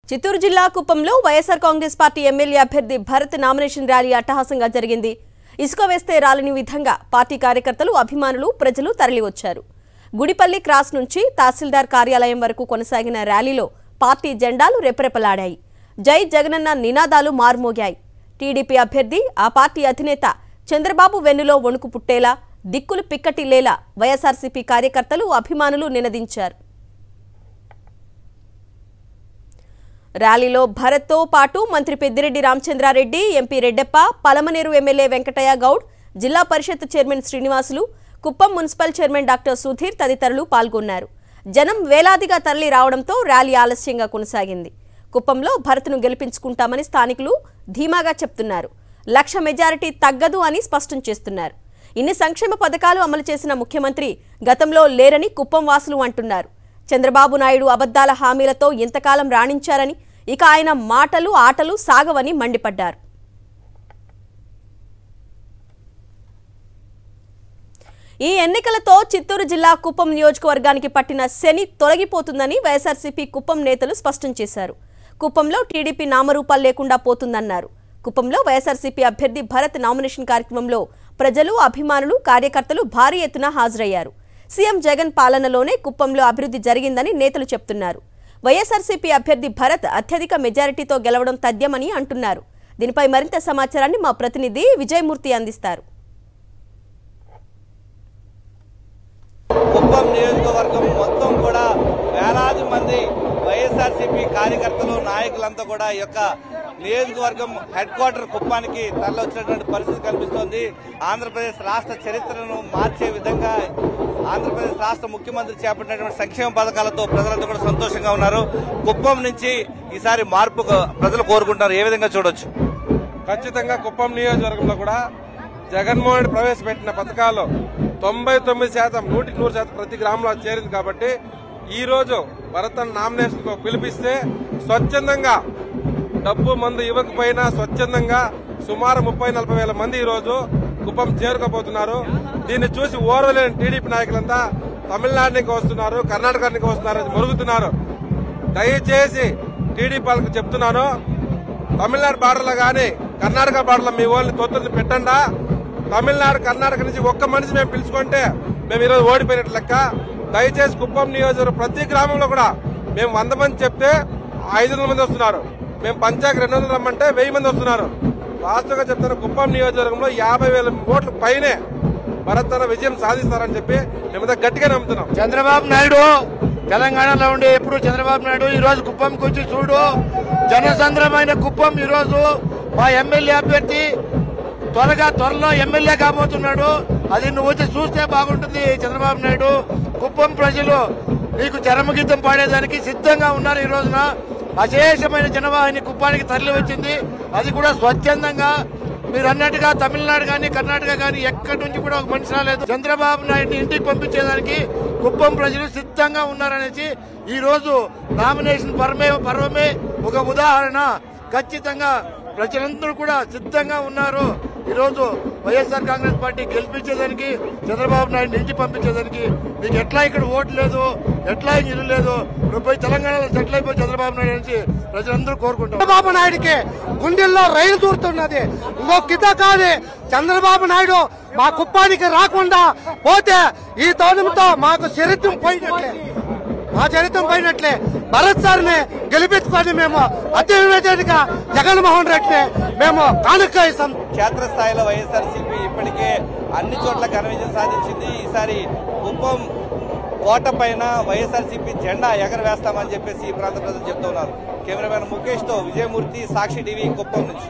చిత్తూరు జిల్లా కుప్పంలో YSR Congress party MLA అభ్యర్థి భరత్ నామినేషన్ ర్యాలీ అట్టహాసంగా జరిగింది. ఇసుక వేస్తే రాలని విధంగా పార్టీ కార్యకర్తలు, అభిమానులు, ప్రజలు తరలివచ్చారు. గుడిపల్లి క్రాస్ నుంచి తహసీల్దార్ కార్యాలయం వరకు కొనసాగిన ర్యాలీలో పార్టీ జెండాలు రెపరెపలాడాయి. జై జగనన్న నినాదాలు మార్మోగాయి. టీడీపీ అభ్యర్థి, ఆ పార్టీ అధినేత చంద్రబాబు వెన్నులో వణుకు పుట్టేలా, దిక్కులు పిక్కటిల్లేలా వైఎస్ఆర్సీపీ కార్యకర్తలు, అభిమానులు నినదించారు. ర్యాలీలో భరత్తో పాటు మంత్రి పెద్దిరెడ్డి రామచంద్రారెడ్డి, ఎంపీ రెడ్డెప్ప, పలమనేరు ఎమ్మెల్యే వెంకటయ్య గౌడ్, జిల్లా parishad chairman Srinivasulu, Kuppam municipal chairman doctor Sudheer తదితరులు పాల్గొన్నారు. జనం వేలాదిగా తరలి రావడంతో ర్యాలీ ఆలస్యంగా కొనసాగింది. కుప్పంలో భరత్ను గెలిపించుకుంటామని స్థానికులు ధీమాగా చెప్తున్నారు. 1,00,000 మెజారిటీ తగ్గదు అని స్పష్టం చేస్తున్నారు. ఇన్ని సంక్షేమ పథకాలు అమలు చేసిన ముఖ్యమంత్రి గతంలో లేరని కుప్పం వాసులు అంటున్నారు. చంద్రబాబు నాయుడు అబద్దాల హామీలతో ఇంతకాలం రాణించారని, ఇక ఆయన మాటలు ఆటలు సాగవని మండిపడ్డారు. ఈ ఎన్నికలతో చిత్తూరు జిల్లా కుప్పం నియోజకవర్గానికి పట్టిన శని తొలగిపోతుందని వైఎస్ఆర్సీపీ కుప్పం నేతలు స్పష్టం చేశారు. కుప్పంలో టీడీపీ నామరూపాలు లేకుండా పోతుందన్నారు. కుప్పంలో వైఎస్ఆర్సీపీ అభ్యర్థి భరత్ నామినేషన్ కార్యక్రమంలో ప్రజలు, అభిమానులు, కార్యకర్తలు భారీ ఎత్తున హాజరయ్యారు. సీఎం జగన్ పాలనలోనే కుప్పంలో అభివృద్ధి జరిగిందని నేతలు చెప్తున్నారు. వైఎస్ఆర్సీపీ అభ్యర్థి భరత్ అత్యధిక మెజారిటీతో గెలవడం తథ్యమని అంటున్నారు. దీనిపై మరింత సమాచారాన్ని మా ప్రతినిధి విజయమూర్తి అందిస్తారు. కుప్పం నియోజకవర్గం మొత్తం కూడా వేలాది మంది వైఎస్ఆర్సీపీ కార్యకర్తలు, నాయకులంతా కూడా ఈ యొక్క నియోజకవర్గం హెడ్ క్వార్టర్ కుప్పానికి తరలివచ్చినటువంటి పరిస్థితి కనిపిస్తోంది. ఆంధ్రప్రదేశ్ రాష్ట్ర చరిత్రను మార్చే విధంగా ఆంధ్రప్రదేశ్ రాష్ట్ర ముఖ్యమంత్రి చేపట్టినటువంటి సంక్షేమ పథకాలతో ప్రజలంతా కూడా సంతోషంగా ఉన్నారు. కుప్పం నుంచి ఈసారి మార్పు ప్రజలు కోరుకుంటారు. ఏ విధంగా చూడొచ్చు? ఖచ్చితంగా కుప్పం నియోజకవర్గంలో కూడా జగన్మోహన్ రెడ్డి ప్రవేశపెట్టిన పథకాలు 99%, 100% ప్రతి గ్రామంలో చేరింది. కాబట్టి ఈ రోజు భరత్ నామినేషన్ కు పిలిపిస్తే స్వచ్ఛందంగా డబ్బు మందు ఇవ్వకపోయినా స్వచ్ఛందంగా సుమారు 30-40 వేల మంది ఈ రోజు కుప్పం చేరుకోబోతున్నారు. దీన్ని చూసి ఓర్వలేని టీడీపీ నాయకులంతా తమిళనాడు నుంచి వస్తున్నారు, కర్ణాటక నుంచి వస్తున్నారు, మరుగుతున్నారు. దయచేసి టీడీపీ వాళ్ళకి చెప్తున్నాను, తమిళనాడు బార్డర్లో గాని కర్ణాటక బార్డర్లో మీ వాళ్ళని తొత్తుల్ని పెట్టండా. తమిళనాడు, కర్ణాటక నుంచి ఒక్క మనిషి మేము పిలుచుకుంటే మేము ఈరోజు ఓడిపోయినట్లు లెక్క. దయచేసి కుప్పం నియోజకవర్గం ప్రతి గ్రామంలో కూడా మేము 100 మంది చెప్తే 500 మంది వస్తున్నారు. మేము పంచాయతీ 200 రమ్మంటే 1000 మంది వస్తున్నారు. వాస్తవంగా చెప్తాను, కుప్పం నియోజకవర్గంలో 50,000 ఓట్ల పైనే భరత్ విజయం సాధిస్తారని చెప్పి మేమంతా గట్టిగా నమ్ముతున్నాం. చంద్రబాబు నాయుడు తెలంగాణలో ఉండే ఎప్పుడు చంద్రబాబు నాయుడు ఈ రోజు కుప్పంకి వచ్చి చూడు, జనసంద్రమైన కుప్పం. ఈ రోజు మా ఎమ్మెల్యే అభ్యర్థి త్వరలో ఎమ్మెల్యే కాబోతున్నాడు. అది నువ్వు వచ్చి చూస్తే బాగుంటుంది. చంద్రబాబు నాయుడు, కుప్పం ప్రజలు నీకు చరమగీతం పాడేదానికి సిద్ధంగా ఉన్నారు. ఈ రోజున అశేషమైన జనవాహిని కుప్పానికి తరలి వచ్చింది. అది కూడా స్వచ్ఛందంగా. మీరు అన్నట్టుగా తమిళనాడు కానీ కర్ణాటక కానీ ఎక్కడి నుంచి కూడా ఒక మనిషి రాలేదు. చంద్రబాబు నాయుడిని ఇంటికి పంపించేదానికి కుప్పం ప్రజలు సిద్ధంగా ఉన్నారనేసి ఈ రోజు నామినేషన్ పర్వమే ఒక ఉదాహరణ. ఖచ్చితంగా ప్రజలందరూ కూడా సిద్ధంగా ఉన్నారు. ఈ రోజు వైఎస్ఆర్ కాంగ్రెస్ పార్టీ గెలిపించేదానికి, చంద్రబాబు నాయుడు ఇంటి పంపించేదానికి. నీకు ఎట్లా ఇక్కడ ఓటు లేదు, ఎట్లా ఇల్లు లేదు, నువ్వు పోయి తెలంగాణలో సెటిల్ అయిపోయి చంద్రబాబు నాయుడు నుంచి ప్రజలందరూ కోరుకుంటారు. చంద్రబాబు నాయుడికి గుండెల్లో రైలు దూరుతున్నది. ఇంకో కిత కాదు. చంద్రబాబు నాయుడు మా కుప్పానికి రాకుండా పోతే ఈ తరుణంతో మాకు చరిత్రం పోయినట్లే. మా చరిత్రం పోయినట్లే. భరత్ సార్ని గెలిపించుకొని మేము అత్యధికంగా జగన్మోహన్ రెడ్డిని మేము కానుక ఇస్తాం. క్షేత్రస్థాయిలో వైఎస్ఆర్సీపీ ఇప్పటికే అన్ని చోట్ల ఘన విజయం సాధించింది. ఈసారి కుప్పం కోట పైన వైఎస్ఆర్సీపీ జెండా ఎగరవేస్తామని చెప్పేసి ఈ ప్రాంత ప్రజలు చెప్తున్నారు. కెమెరామెన్ ముఖేష్ తో విజయమూర్తి, సాక్షి టీవీ, కుప్పం నుంచి.